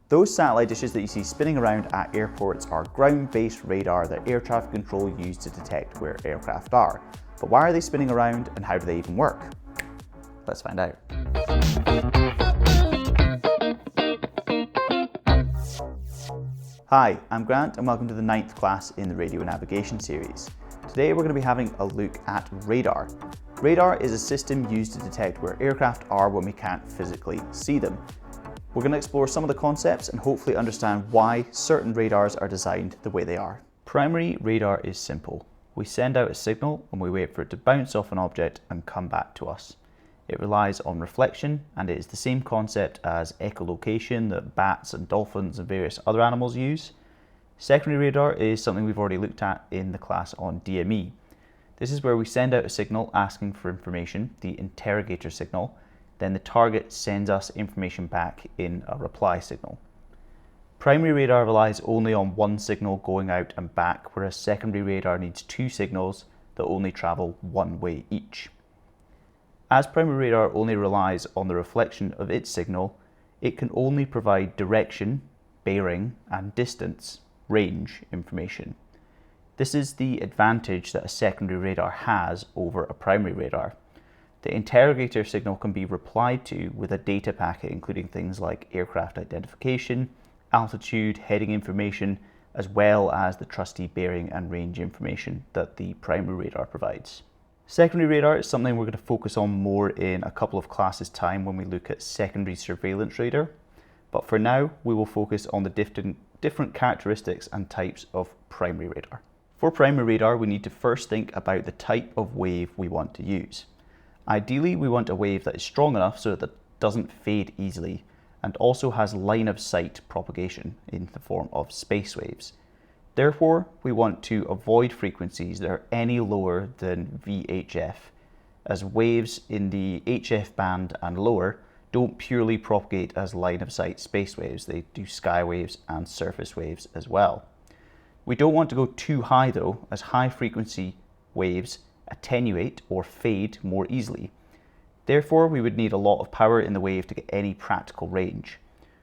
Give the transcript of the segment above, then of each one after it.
Those satellite dishes that you see spinning around at airports are ground-based radar that air traffic control use to detect where aircraft are. But why are they spinning around and how do they even work? Let's find out. Hi, I'm Grant and welcome to the 9th class in the Radio Navigation series. Today we're going to be having a look at radar. Radar is a system used to detect where aircraft are when we can't physically see them. We're going to explore some of the concepts and hopefully understand why certain radars are designed the way they are. Primary radar is simple. We send out a signal and we wait for it to bounce off an object and come back to us. It relies on reflection and it is the same concept as echolocation that bats and dolphins and various other animals use. Secondary radar is something we've already looked at in the class on DME. This is where we send out a signal asking for information, the interrogator signal, then the target sends us information back in a reply signal. Primary radar relies only on one signal going out and back, whereas secondary radar needs two signals that only travel one way each. As primary radar only relies on the reflection of its signal, it can only provide direction, bearing, and distance, range information. This is the advantage that a secondary radar has over a primary radar. The interrogator signal can be replied to with a data packet including things like aircraft identification, altitude, heading information, as well as the trusty bearing and range information that the primary radar provides. Secondary radar is something we're going to focus on more in a couple of classes' time when we look at secondary surveillance radar. But for now, we will focus on the different characteristics and types of primary radar. For primary radar, we need to first think about the type of wave we want to use. Ideally, we want a wave that is strong enough so that it doesn't fade easily and also has line of sight propagation in the form of space waves. Therefore, we want to avoid frequencies that are any lower than VHF, as waves in the HF band and lower don't purely propagate as line of sight space waves, they do sky waves and surface waves as well. We don't want to go too high though, as high frequency waves attenuate or fade more easily. Therefore, we would need a lot of power in the wave to get any practical range.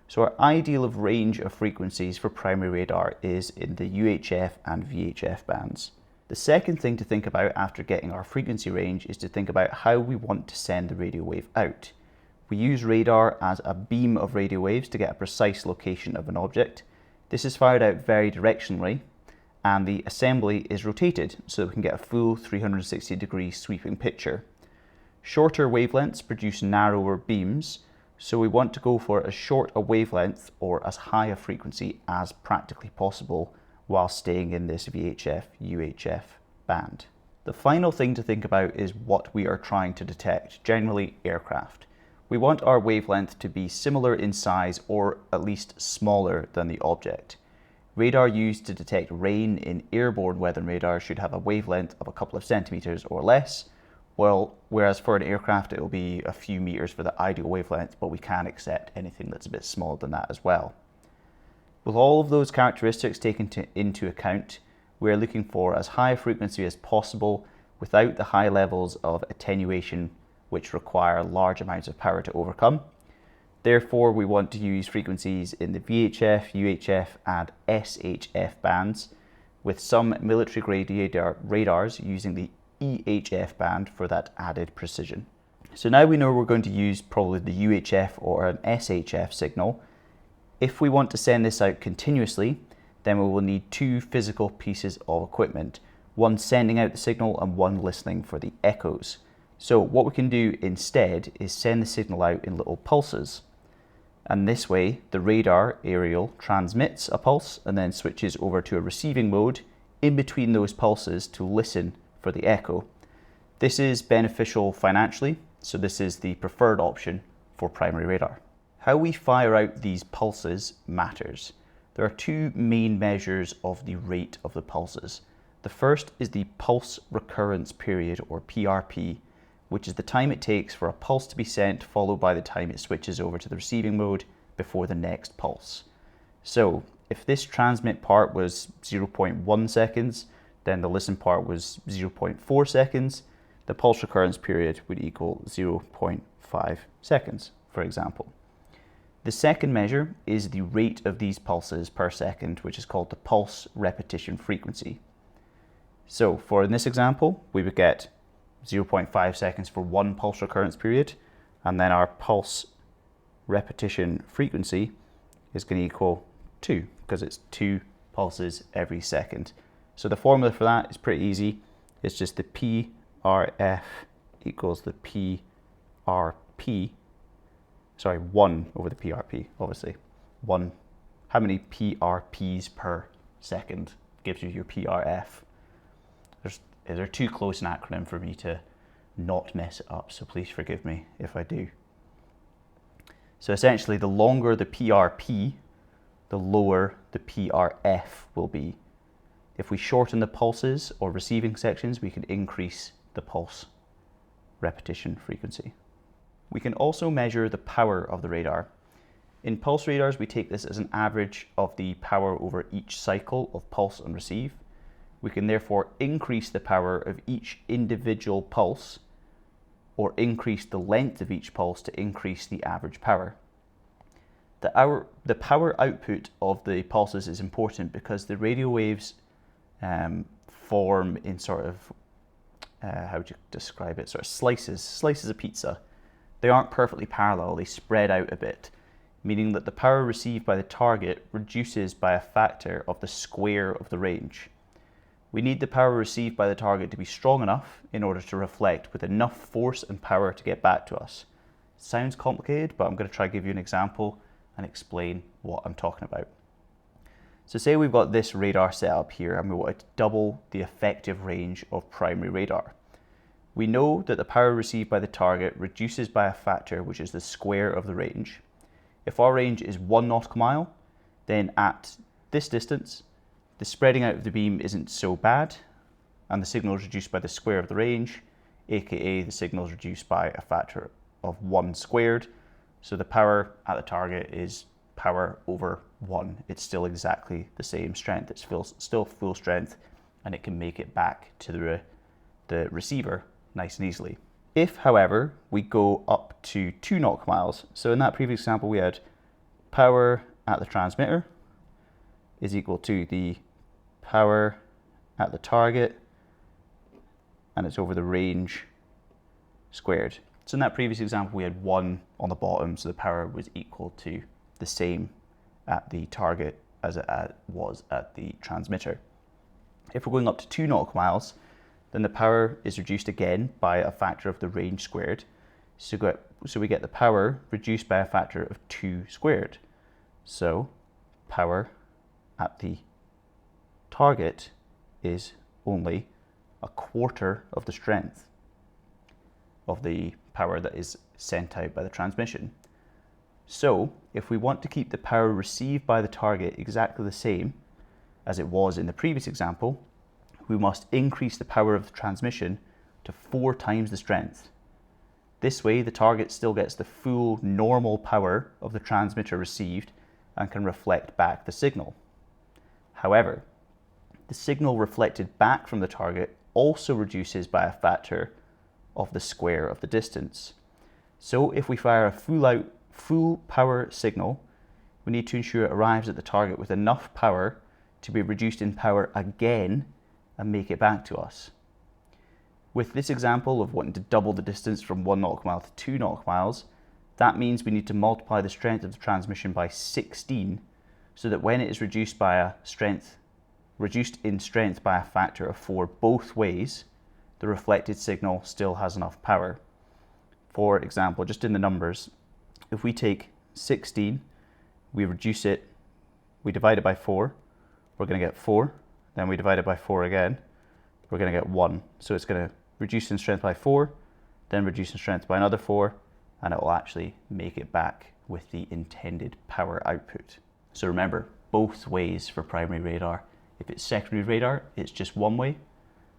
So our ideal of range of frequencies for primary radar is in the UHF and VHF bands. The second thing to think about after getting our frequency range is to think about how we want to send the radio wave out. We use radar as a beam of radio waves to get a precise location of an object. This is fired out very directionally and the assembly is rotated so that we can get a full 360-degree sweeping picture. Shorter wavelengths produce narrower beams, so we want to go for as short a wavelength or as high a frequency as practically possible while staying in this VHF-UHF band. The final thing to think about is what we are trying to detect, generally aircraft. We want our wavelength to be similar in size or at least smaller than the object. Radar used to detect rain in airborne weather radar should have a wavelength of a couple of centimeters or less, whereas for an aircraft it will be a few meters for the ideal wavelength, but we can accept anything that's a bit smaller than that as well. With all of those characteristics taken into account, we're looking for as high a frequency as possible without the high levels of attenuation which require large amounts of power to overcome. Therefore, we want to use frequencies in the VHF, UHF and SHF bands, with some military-grade radars using the EHF band for that added precision. So now we know we're going to use probably the UHF or an SHF signal. If we want to send this out continuously, then we will need two physical pieces of equipment, one sending out the signal and one listening for the echoes. So what we can do instead is send the signal out in little pulses. And this way, the radar aerial transmits a pulse and then switches over to a receiving mode in between those pulses to listen for the echo. This is beneficial financially, so this is the preferred option for primary radar. How we fire out these pulses matters. There are two main measures of the rate of the pulses. The first is the pulse recurrence period, or PRP, which is the time it takes for a pulse to be sent followed by the time it switches over to the receiving mode before the next pulse. So if this transmit part was 0.1 seconds, then the listen part was 0.4 seconds, the pulse recurrence period would equal 0.5 seconds, for example. The second measure is the rate of these pulses per second, which is called the pulse repetition frequency. So for in this example, we would get 0.5 seconds for one pulse recurrence period, and then our pulse repetition frequency is going to equal 2, because it's 2 pulses every second. So the formula for that is pretty easy. It's just the PRF equals the PRP. Sorry, 1 over the PRP, obviously. 1, how many PRPs per second gives you your PRF? They're too close an acronym for me to not mess it up, so please forgive me if I do. So essentially, the longer the PRP, the lower the PRF will be. If we shorten the pulses or receiving sections, we can increase the pulse repetition frequency. We can also measure the power of the radar. In pulse radars, we take this as an average of the power over each cycle of pulse and receive. We can therefore increase the power of each individual pulse or increase the length of each pulse to increase the average power. The power output of the pulses is important because the radio waves form in sort of, how would you describe it, sort of slices of pizza. They aren't perfectly parallel, they spread out a bit, meaning that the power received by the target reduces by a factor of the square of the range. We need the power received by the target to be strong enough in order to reflect with enough force and power to get back to us. It sounds complicated, but I'm going to try to give you an example and explain what I'm talking about. So say we've got this radar set up here and we want to double the effective range of primary radar. We know that the power received by the target reduces by a factor which is the square of the range. If our range is 1 nautical mile, then at this distance, the spreading out of the beam isn't so bad, and the signal is reduced by the square of the range, aka the signal is reduced by a factor of 1 squared. So the power at the target is power over 1. It's still exactly the same strength. It's still full strength, and it can make it back to the receiver nice and easily. If, however, we go up to 2 nautical miles, so in that previous example we had power at the transmitter is equal to the power at the target, and it's over the range squared. So in that previous example we had 1 on the bottom, so the power was equal to the same at the target as it was at the transmitter. If we're going up to 2 nautical miles, then the power is reduced again by a factor of the range squared. So we get the power reduced by a factor of 2 squared. So power at the target is only a quarter of the strength of the power that is sent out by the transmission. So if we want to keep the power received by the target exactly the same as it was in the previous example, we must increase the power of the transmission to 4 times the strength. This way the target still gets the full normal power of the transmitter received and can reflect back the signal. However, the signal reflected back from the target also reduces by a factor of the square of the distance. So if we fire a full power signal, we need to ensure it arrives at the target with enough power to be reduced in power again and make it back to us. With this example of wanting to double the distance from 1 nautical mile to 2 nautical miles, that means we need to multiply the strength of the transmission by 16 so that when it is reduced in strength by a factor of 4 both ways, the reflected signal still has enough power. For example, just in the numbers, if we take 16, we reduce it, we divide it by 4, we're going to get 4, then we divide it by 4 again, we're going to get 1. So it's going to reduce in strength by 4, then reduce in strength by another 4, and it will actually make it back with the intended power output. So remember, both ways for primary radar. If it's secondary radar, it's just one way,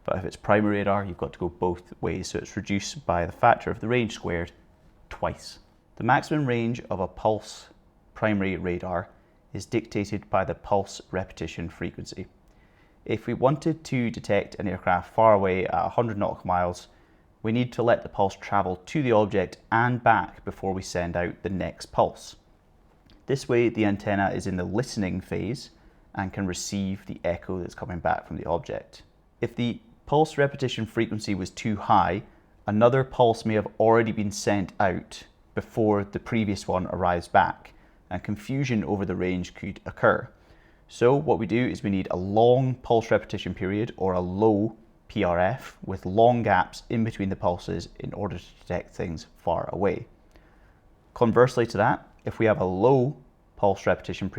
but if it's primary radar, you've got to go both ways, so it's reduced by the factor of the range squared twice. The maximum range of a pulse primary radar is dictated by the pulse repetition frequency. If we wanted to detect an aircraft far away at 100 nautical miles, we need to let the pulse travel to the object and back before we send out the next pulse. This way the antenna is in the listening phase and can receive the echo that's coming back from the object. If the pulse repetition frequency was too high, another pulse may have already been sent out before the previous one arrives back, and confusion over the range could occur. So what we do is we need a long pulse repetition period, or a low PRF, with long gaps in between the pulses in order to detect things far away. Conversely to that, if we have a low pulse repetition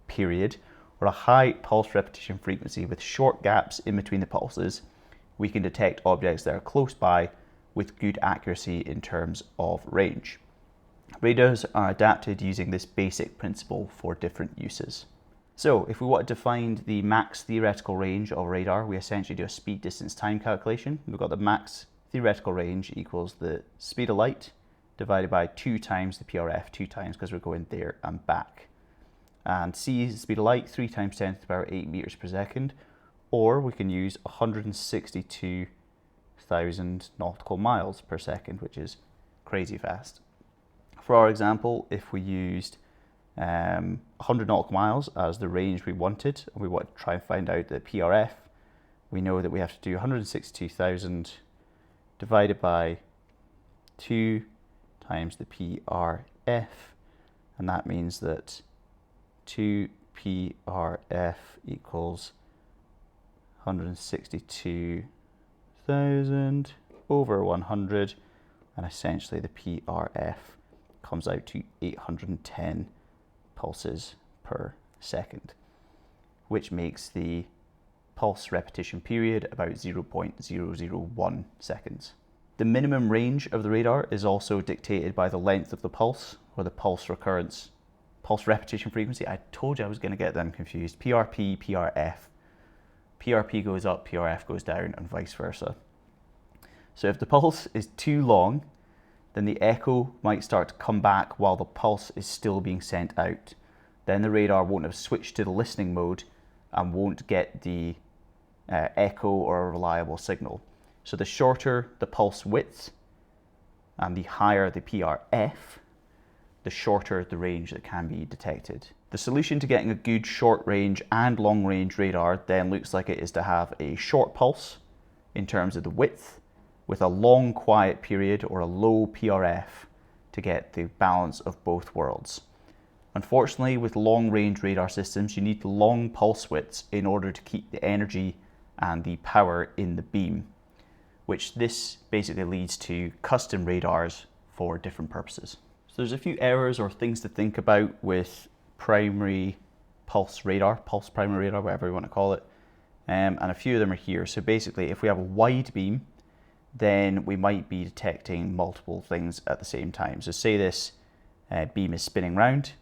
period or a high pulse repetition frequency with short gaps in between the pulses, we can detect objects that are close by with good accuracy in terms of range. Radars are adapted using this basic principle for different uses. So if we wanted to find the max theoretical range of radar, we essentially do a speed, distance, time calculation. We've got the max theoretical range equals the speed of light divided by 2 times the PRF, 2 times because we're going there and back. And C is the speed of light, 3 times 10 to the power 8 meters per second, or we can use 162,000 nautical miles per second, which is crazy fast. For our example, if we used 100 nautical miles as the range we wanted, and we want to try and find out the PRF, we know that we have to do 162,000 divided by 2 times the PRF, and that means that 2 PRF equals 162,000 over 100, and essentially the PRF comes out to 810 pulses per second, which makes the pulse repetition period about 0.001 seconds. The minimum range of the radar is also dictated by the length of the pulse, or the pulse repetition frequency. I told you I was going to get them confused. PRP, PRF. PRP goes up, PRF goes down, and vice versa. So if the pulse is too long, then the echo might start to come back while the pulse is still being sent out. Then the radar won't have switched to the listening mode and won't get the echo or a reliable signal. So the shorter the pulse width and the higher the PRF, the shorter the range that can be detected. The solution to getting a good short range and long range radar then looks like it is to have a short pulse in terms of the width, with a long quiet period or a low PRF to get the balance of both worlds. Unfortunately, with long range radar systems, you need long pulse widths in order to keep the energy and the power in the beam, which this basically leads to custom radars for different purposes. So there's a few errors or things to think about with primary pulse primary radar, whatever you want to call it, and a few of them are here. So basically, if we have a wide beam, then we might be detecting multiple things at the same time. So say this beam is spinning round.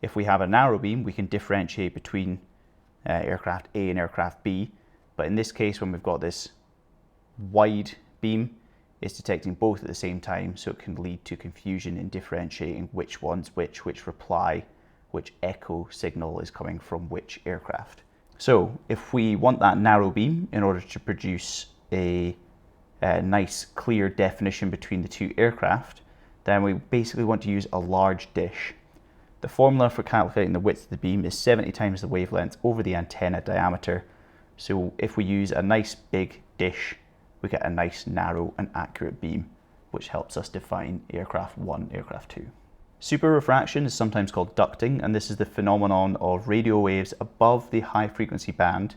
If we have a narrow beam, we can differentiate between aircraft A and aircraft B. But in this case, when we've got this wide beam, it's detecting both at the same time, so it can lead to confusion in differentiating which one's which reply, which echo signal is coming from which aircraft. So if we want that narrow beam in order to produce a nice clear definition between the two aircraft, then we basically want to use a large dish. The formula for calculating the width of the beam is 70 times the wavelength over the antenna diameter. So if we use a nice big dish, we get a nice narrow and accurate beam, which helps us define aircraft 1, aircraft 2. Super refraction is sometimes called ducting, and this is the phenomenon of radio waves above the high frequency band,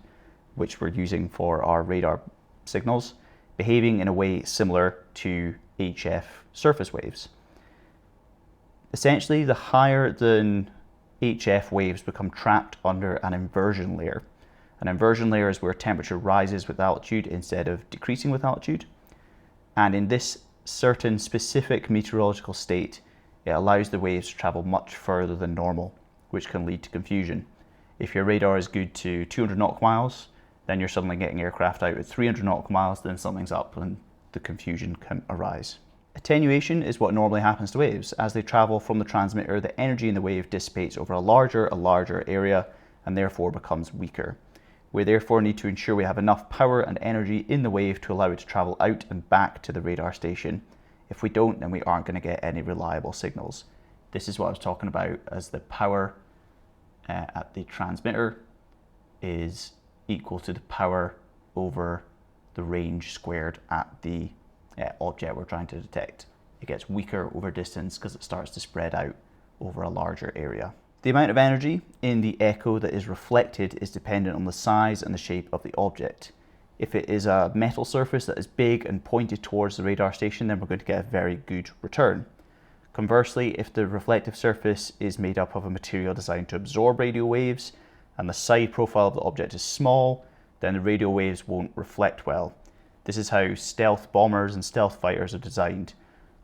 which we're using for our radar signals, behaving in a way similar to HF surface waves. Essentially, the higher than HF waves become trapped under an inversion layer. An inversion layer is where temperature rises with altitude instead of decreasing with altitude. And in this certain specific meteorological state, it allows the waves to travel much further than normal, which can lead to confusion. If your radar is good to 200 nautical miles, then you're suddenly getting aircraft out at 300 nautical miles, then something's up and the confusion can arise. Attenuation is what normally happens to waves. As they travel from the transmitter, the energy in the wave dissipates over a larger area and therefore becomes weaker. We therefore need to ensure we have enough power and energy in the wave to allow it to travel out and back to the radar station. If we don't, then we aren't going to get any reliable signals. This is what I was talking about as the power at the transmitter is equal to the power over the range squared at the object we're trying to detect. It gets weaker over distance because it starts to spread out over a larger area. The amount of energy in the echo that is reflected is dependent on the size and the shape of the object. If it is a metal surface that is big and pointed towards the radar station, then we're going to get a very good return. Conversely, if the reflective surface is made up of a material designed to absorb radio waves and the side profile of the object is small, then the radio waves won't reflect well. This is how stealth bombers and stealth fighters are designed,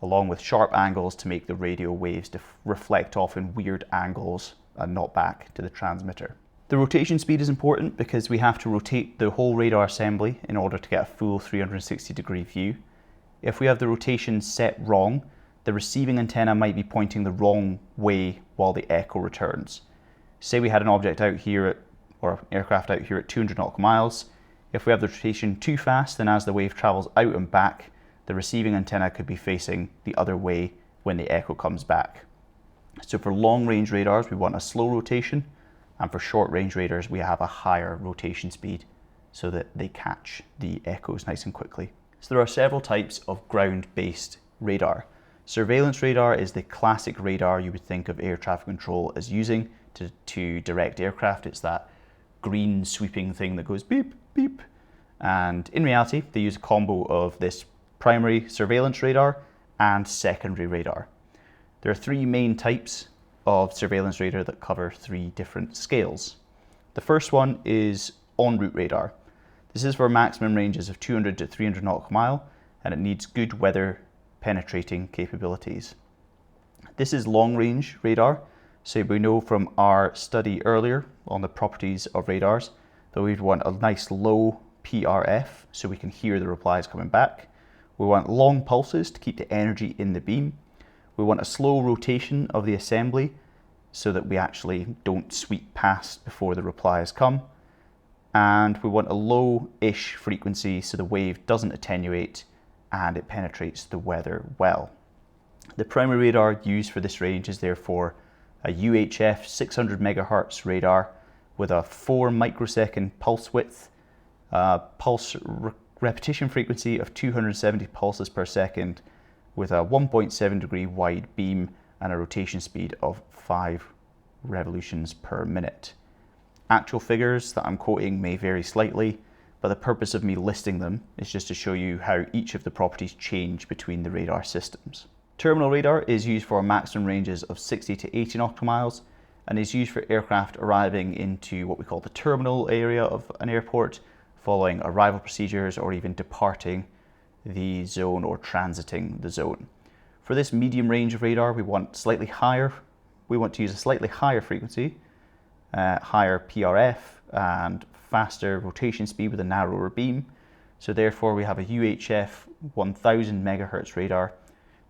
along with sharp angles to make the radio waves reflect off in weird angles and not back to the transmitter. The rotation speed is important because we have to rotate the whole radar assembly in order to get a full 360-degree view. If we have the rotation set wrong, the receiving antenna might be pointing the wrong way while the echo returns. Say we had an object out here or aircraft out here at 200 nautical miles. If we have the rotation too fast, then as the wave travels out and back, the receiving antenna could be facing the other way when the echo comes back. So for long range radars, we want a slow rotation, and for short range radars, we have a higher rotation speed so that they catch the echoes nice and quickly. So there are several types of ground-based radar. Surveillance radar is the classic radar you would think of air traffic control as using to direct aircraft. It's that green sweeping thing that goes beep, beep. And in reality, they use a combo of this primary surveillance radar and secondary radar. There are three main types of surveillance radar that cover three different scales. The first one is en route radar. This is for maximum ranges of 200 to 300 nautical mile, and it needs good weather penetrating capabilities. This is long range radar, so we know from our study earlier on the properties of radars that we'd want a nice low PRF so we can hear the replies coming back. We want long pulses to keep the energy in the beam. We want a slow rotation of the assembly so that we actually don't sweep past before the replies come. And we want a low-ish frequency so the wave doesn't attenuate and it penetrates the weather well. The primary radar used for this range is therefore a UHF 600 megahertz radar with a 4 microsecond pulse width, pulse repetition frequency of 270 pulses per second, with a 1.7 degree wide beam and a rotation speed of 5 revolutions per minute. Actual figures that I'm quoting may vary slightly, but the purpose of me listing them is just to show you how each of the properties change between the radar systems. Terminal radar is used for maximum ranges of 60 to 80 nautical miles and is used for aircraft arriving into what we call the terminal area of an airport, following arrival procedures or even departing the zone or transiting the zone. For this medium range of radar, we want to use a slightly higher frequency, higher PRF and faster rotation speed with a narrower beam. So therefore we have a UHF 1000 megahertz radar,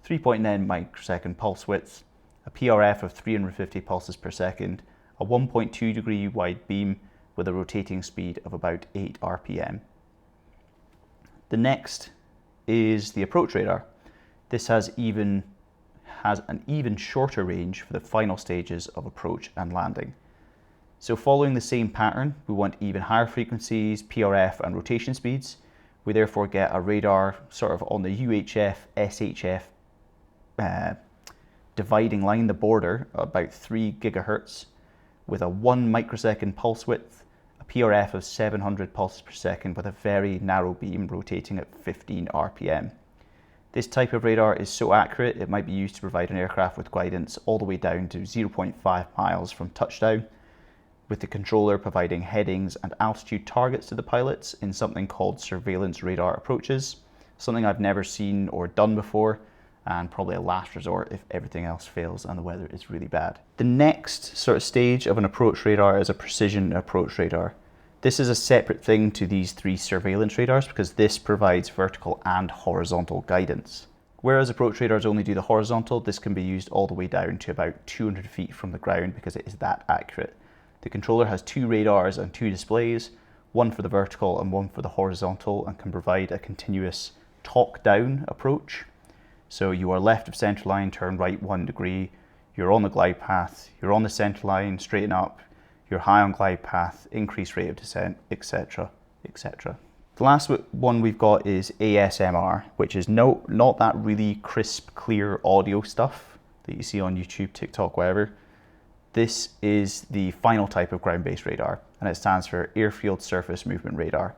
3.9 microsecond pulse width, a PRF of 350 pulses per second, a 1.2 degree wide beam with a rotating speed of about 8 RPM. The next is the approach radar. This has an even shorter range for the final stages of approach and landing. So following the same pattern, we want even higher frequencies, PRF and rotation speeds. We therefore get a radar sort of on the UHF, SHF dividing line, the border, about 3 gigahertz, with a 1 microsecond pulse width, a PRF of 700 pulses per second with a very narrow beam rotating at 15 RPM. This type of radar is so accurate it might be used to provide an aircraft with guidance all the way down to 0.5 miles from touchdown, with the controller providing headings and altitude targets to the pilots in something called surveillance radar approaches, something I've never seen or done before, and probably a last resort if everything else fails and the weather is really bad. The next sort of stage of an approach radar is a precision approach radar. This is a separate thing to these three surveillance radars because this provides vertical and horizontal guidance. Whereas approach radars only do the horizontal, this can be used all the way down to about 200 feet from the ground because it is that accurate. The controller has 2 radars and 2 displays, one for the vertical and one for the horizontal, and can provide a continuous talk-down approach. So you are left of center line, turn right 1 degree, you're on the glide path, you're on the center line, straighten up, you're high on glide path, increased rate of descent, etc., etc. The last one we've got is ASMR, which is not that really crisp, clear audio stuff that you see on YouTube, TikTok, whatever. This is the final type of ground-based radar, and it stands for Airfield Surface Movement Radar.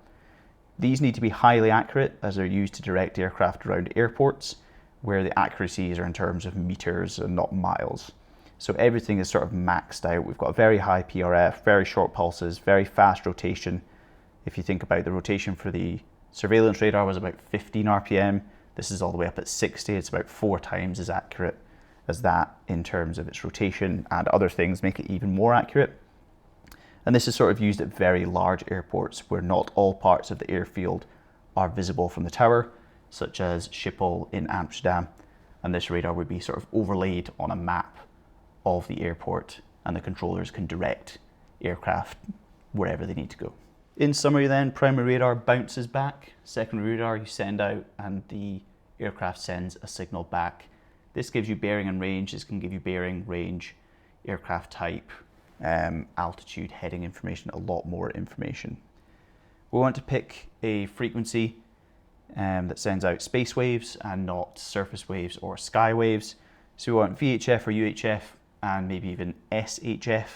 These need to be highly accurate as they're used to direct aircraft around airports, where the accuracies are in terms of meters and not miles. So everything is sort of maxed out. We've got a very high PRF, very short pulses, very fast rotation. If you think about the rotation for the surveillance radar was about 15 RPM. This is all the way up at 60. It's about 4 times as accurate as that in terms of its rotation, and other things make it even more accurate. And this is sort of used at very large airports where not all parts of the airfield are visible from the tower, such as Schiphol in Amsterdam. And this radar would be sort of overlaid on a map of the airport, and the controllers can direct aircraft wherever they need to go. In summary then, primary radar bounces back, secondary radar you send out and the aircraft sends a signal back. This gives you bearing and range. This can give you bearing, range, aircraft type, altitude, heading information, a lot more information. We want to pick a frequency that sends out space waves and not surface waves or sky waves. So we want VHF or UHF and maybe even SHF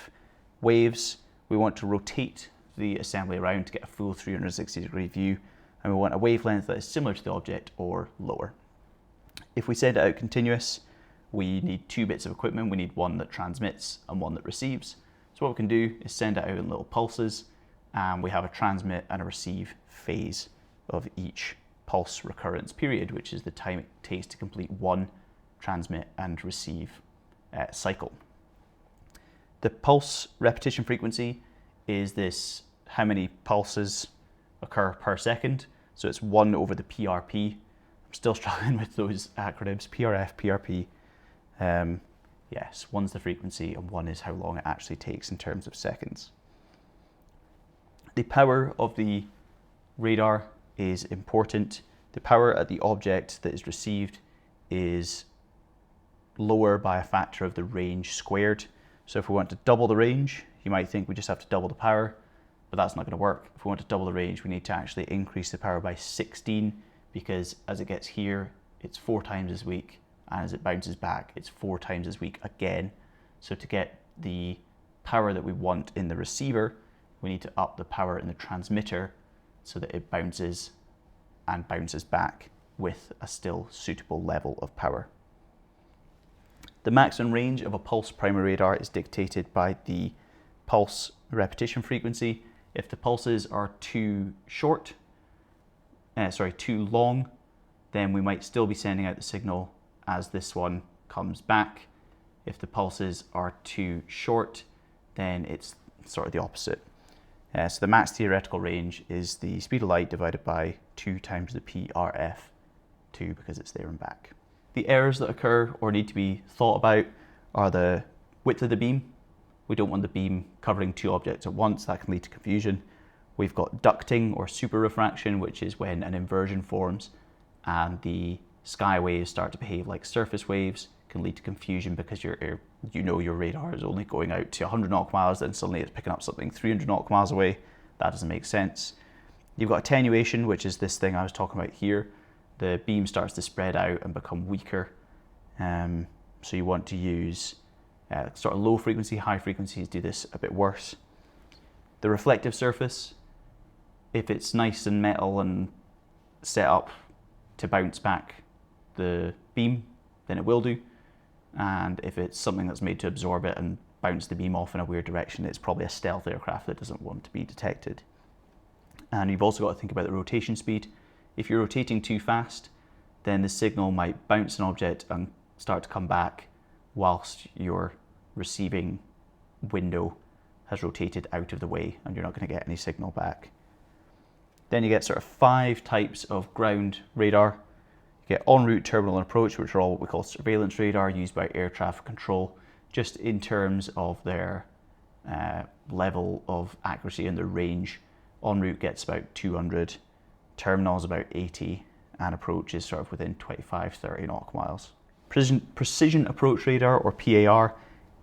waves. We want to rotate the assembly around to get a full 360-degree view, and we want a wavelength that is similar to the object or lower. If we send it out continuous, we need 2 bits of equipment. We need one that transmits and one that receives. So what we can do is send it out in little pulses, and we have a transmit and a receive phase of each pulse recurrence period, which is the time it takes to complete one transmit and receive cycle. The pulse repetition frequency is this how many pulses occur per second. So it's 1 over the PRP. I'm still struggling with those acronyms, PRF, PRP. Yes, 1's the frequency and 1 is how long it actually takes in terms of seconds. The power of the radar is important. The power at the object that is received is lower by a factor of the range squared. So if we want to double the range, you might think we just have to double the power, but that's not going to work. If we want to double the range, we need to actually increase the power by 16, because as it gets here, it's 4 times as weak, and as it bounces back, it's 4 times as weak again. So to get the power that we want in the receiver, we need to up the power in the transmitter so that it bounces and bounces back with a still suitable level of power. The maximum range of a pulse primary radar is dictated by the pulse repetition frequency. If the pulses are too long, then we might still be sending out the signal as this one comes back. If the pulses are too short, then it's sort of the opposite. So the max theoretical range is the speed of light divided by 2 times the PRF2, because it's there and back. The errors that occur or need to be thought about are the width of the beam. We don't want the beam covering 2 objects at once. That can lead to confusion. We've got ducting or super refraction, which is when an inversion forms and the sky waves start to behave like surface waves. Can lead to confusion because your radar is only going out to 100 nautical miles, then suddenly it's picking up something 300 nautical miles away. That doesn't make sense. You've got attenuation, which is this thing I was talking about here. The beam starts to spread out and become weaker. So you want to use sort of low frequency. High frequencies do this a bit worse. The reflective surface, if it's nice and metal and set up to bounce back the beam, then it will do. And if it's something that's made to absorb it and bounce the beam off in a weird direction, it's probably a stealth aircraft that doesn't want to be detected. And you've also got to think about the rotation speed. If you're rotating too fast, then the signal might bounce an object and start to come back whilst your receiving window has rotated out of the way, and you're not going to get any signal back. Then you get sort of 5 types of ground radar. You get en route, terminal, and approach, which are all what we call surveillance radar, used by air traffic control, just in terms of their level of accuracy and their range. En route gets about 200, terminal is about 80, and approach is sort of within 25-30 nautical miles. Precision Approach Radar, or PAR,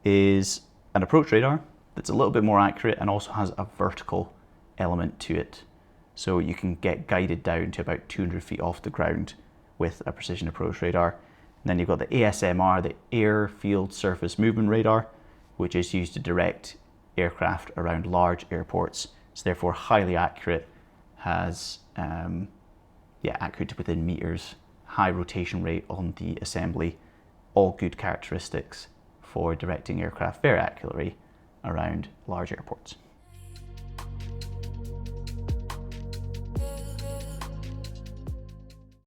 is an approach radar that's a little bit more accurate and also has a vertical element to it. So you can get guided down to about 200 feet off the ground with a precision approach radar. And then you've got the ASMR, the Air Field Surface Movement Radar, which is used to direct aircraft around large airports. It's therefore highly accurate, has accurate to within meters, high rotation rate on the assembly, all good characteristics for directing aircraft very accurately around large airports.